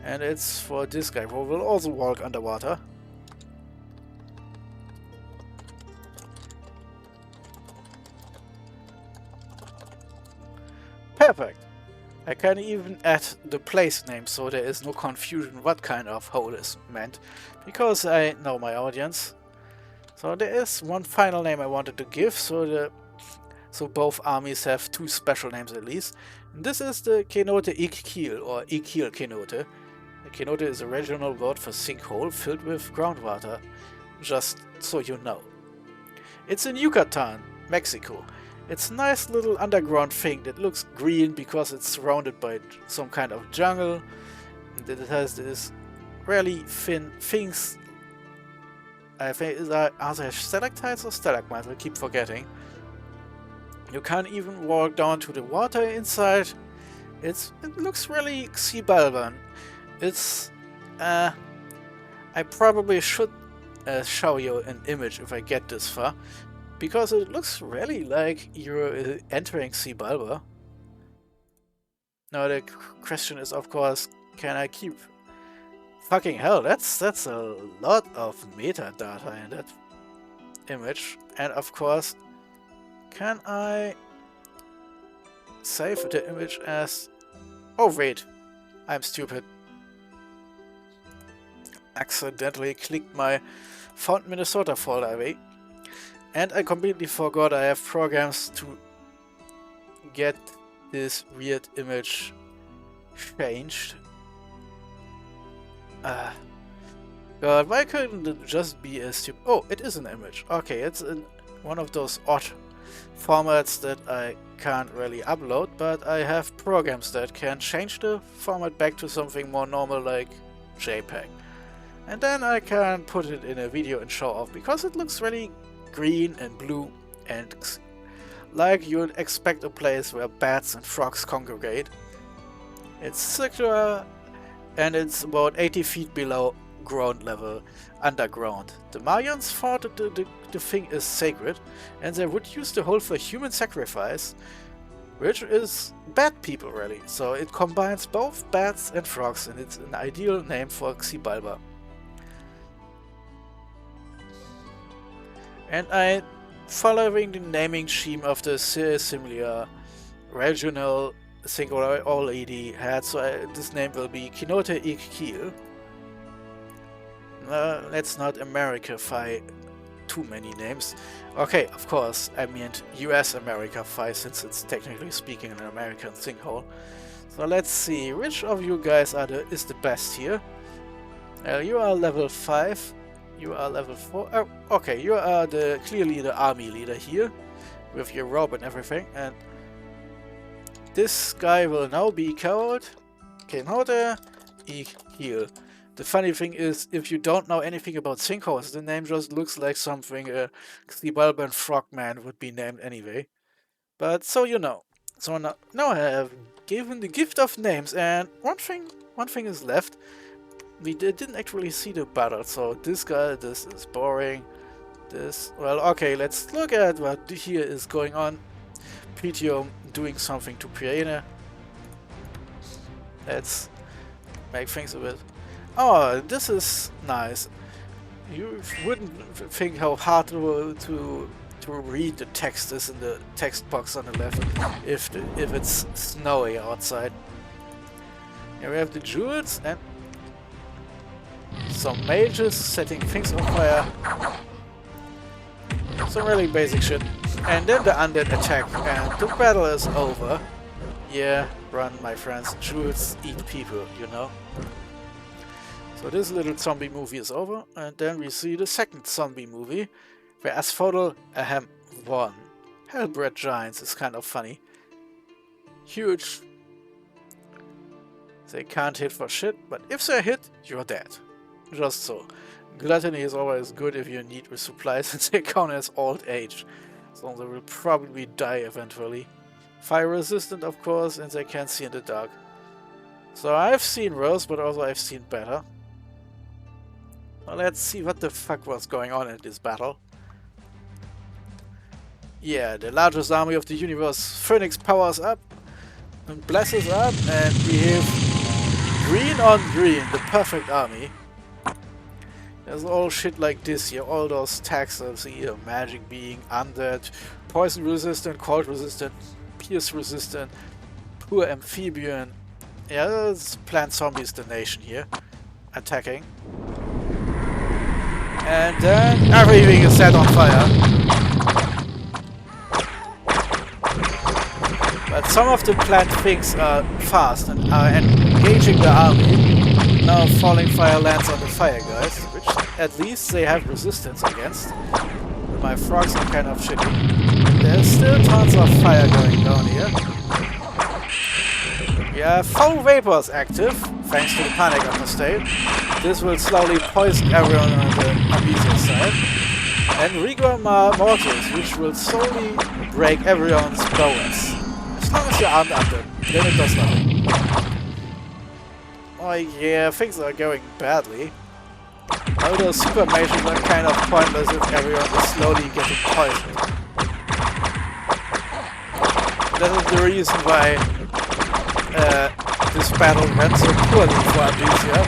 And it's for this guy who will also walk underwater. Perfect! I can even add the place name so there is no confusion what kind of hole is meant, because I know my audience. So there is one final name I wanted to give, so both armies have two special names at least. And this is the Cenote Ikkiel, or Ikkiel Cenote. The cenote is a regional word for sinkhole filled with groundwater, just so you know. It's in Yucatan, Mexico. It's a nice little underground thing that looks green because it's surrounded by some kind of jungle. And it has this really thin things. I think, are they stalactites or stalagmites? I keep forgetting. You can't even walk down to the water inside. It looks really Xibalban. It's I probably should show you an image if I get this far, because it looks really like you're entering Xibalba. Now the question is, of course, can I keep? Fucking hell, that's a lot of metadata in that image, and of course, can I save the image as? Oh wait, I'm stupid. Accidentally clicked my Found Minnesota folder away, and I completely forgot I have programs to get this weird image changed. God, why couldn't it just be a stupid... Oh, it is an image. Okay, it's in one of those odd formats that I can't really upload, but I have programs that can change the format back to something more normal like JPEG. And then I can put it in a video and show off, because it looks really green and blue and like you'd expect a place where bats and frogs congregate. It's circular and it's about 80 feet below ground level, underground. The Mayans thought that the thing is sacred and they would use the hole for human sacrifice, which is bat people really. So it combines both bats and frogs, and it's an ideal name for Xibalba. And I, following the naming scheme of the similar regional thing I already had, so this name will be Cenote Ikkiel. Let's not Americafy too many names. Okay, of course, I meant US Americafy, since it's technically speaking an American sinkhole. So let's see, which of you guys is the best here? You are level 5. You are level 4. Oh, okay, you are clearly the army leader here, with your robe and everything. And this guy will now be called Cenote Ikkiel. The funny thing is, if you don't know anything about sinkholes, the name just looks like something a Xibalban frogman would be named anyway. But so you know. So now I have given the gift of names, and one thing is left. We didn't actually see the battle, so this is boring. Well, okay, let's look at what here is going on. Pythium doing something to Priene. Let's make things a bit... Oh, this is nice. You wouldn't think how hard to read the text is in the text box on the left if it's snowy outside. Here we have the jewels and some mages setting things on fire. Some really basic shit. And then the undead attack and the battle is over. Yeah, run my friends. Jewels eat people, you know. So this little zombie movie is over, and then we see the second zombie movie, where Asphodel won. Hellbred giants is kind of funny. Huge. They can't hit for shit, but if they hit, you're dead. Just so. Gluttony is always good if you need supplies, and they count as old age. So they will probably die eventually. Fire resistant, of course, and they can't see in the dark. So I've seen worse, but also I've seen better. Well, let's see what the fuck was going on in this battle. Yeah, the largest army of the universe. Phoenix powers up and blesses up, and we have green on green, the perfect army. There's all shit like this here, all those taxes here, magic being, undead, poison resistant, cold resistant, pierce resistant, poor amphibian. Yeah, it's plant zombies the nation here, attacking. And then everything is set on fire. But some of the plant things are fast and are engaging the army. Now falling fire lands on the fire guys, which at least they have resistance against. My frogs are kind of shitty. There's still tons of fire going down here. We have foul vapors active, thanks to the panic apostate. This will slowly poison everyone on the Abyssal side. And rigor mortis, which will slowly break everyone's bones. As long as you aren't under, then it does nothing. Oh yeah, things are going badly. All those super mages are kind of pointless if everyone is slowly getting poisoned. That is the reason why this battle went so poorly for Abyssal,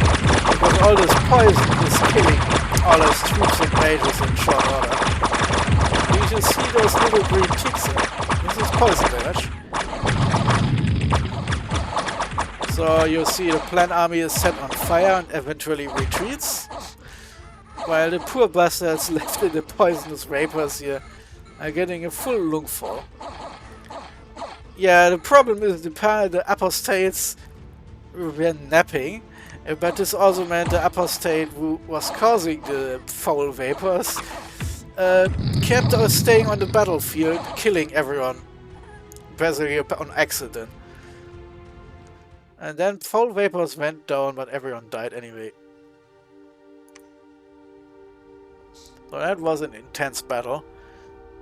because all this poison is killing all those troops and mages in short order. You just see those little green ticks there. This is poison damage. So you see the plant army is set on fire and eventually retreats, while the poor bastards left in the poisonous vapors here are getting a full lungfall. Yeah, the problem is the apostates were napping, but this also meant the apostate who was causing the foul vapors kept staying on the battlefield, killing everyone, basically on accident. And then foul vapors went down, but everyone died anyway. So that was an intense battle.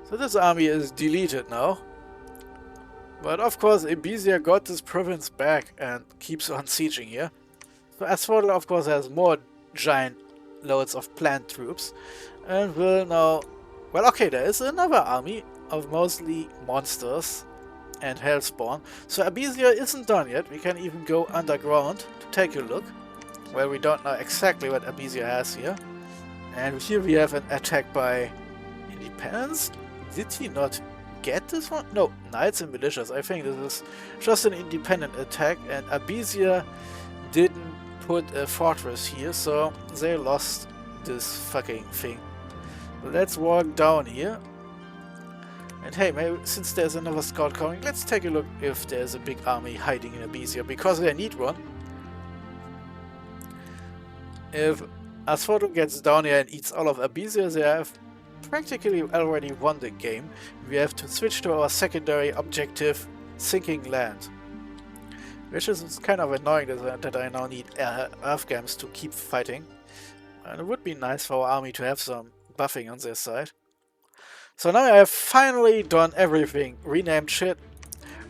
So this army is deleted now. But of course Abyssal got this province back and keeps on sieging here. So Asphodel of course has more giant loads of plant troops. And will now... Well, okay, there is another army of mostly monsters and Hellspawn. So Abyssal isn't done yet. We can even go underground to take a look. Well, we don't know exactly what Abyssal has here. And here we have an attack by Independence. Did he not get this one? No, Knights and Militias. I think this is just an independent attack, and Abyssal didn't put a fortress here, so they lost this fucking thing. Let's walk down here. And hey, maybe since there's another scout coming, let's take a look if there's a big army hiding in Abyssal, because they need one. If Asphodel gets down here and eats all of Abyssal, they have practically already won the game. We have to switch to our secondary objective, sinking land. Which is kind of annoying that I now need Earthgams to keep fighting. And it would be nice for our army to have some buffing on their side. So now I have finally done everything. Renamed shit,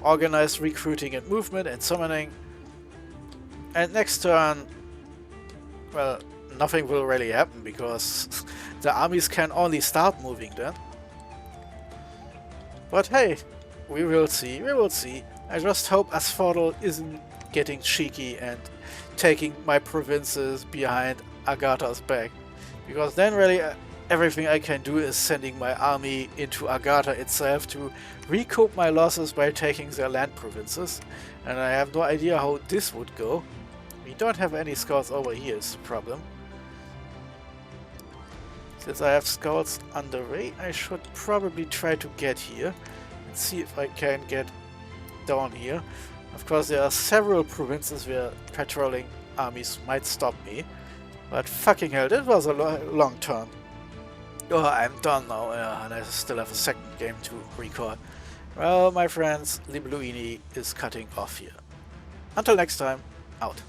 organized recruiting and movement and summoning. And next turn, well, nothing will really happen because the armies can only start moving then. But hey, we will see, we will see. I just hope Asphodel isn't getting cheeky and taking my provinces behind Agatha's back. Because then really everything I can do is sending my army into Agatha itself to recoup my losses by taking their land provinces. And I have no idea how this would go. We don't have any scouts over here is the problem. Since I have scouts underway, I should probably try to get here and see if I can get down here. Of course, there are several provinces where patrolling armies might stop me. But fucking hell, that was a long turn. Oh, I'm done now, and I still have a second game to record. Well, my friends, Libluini is cutting off here. Until next time, out.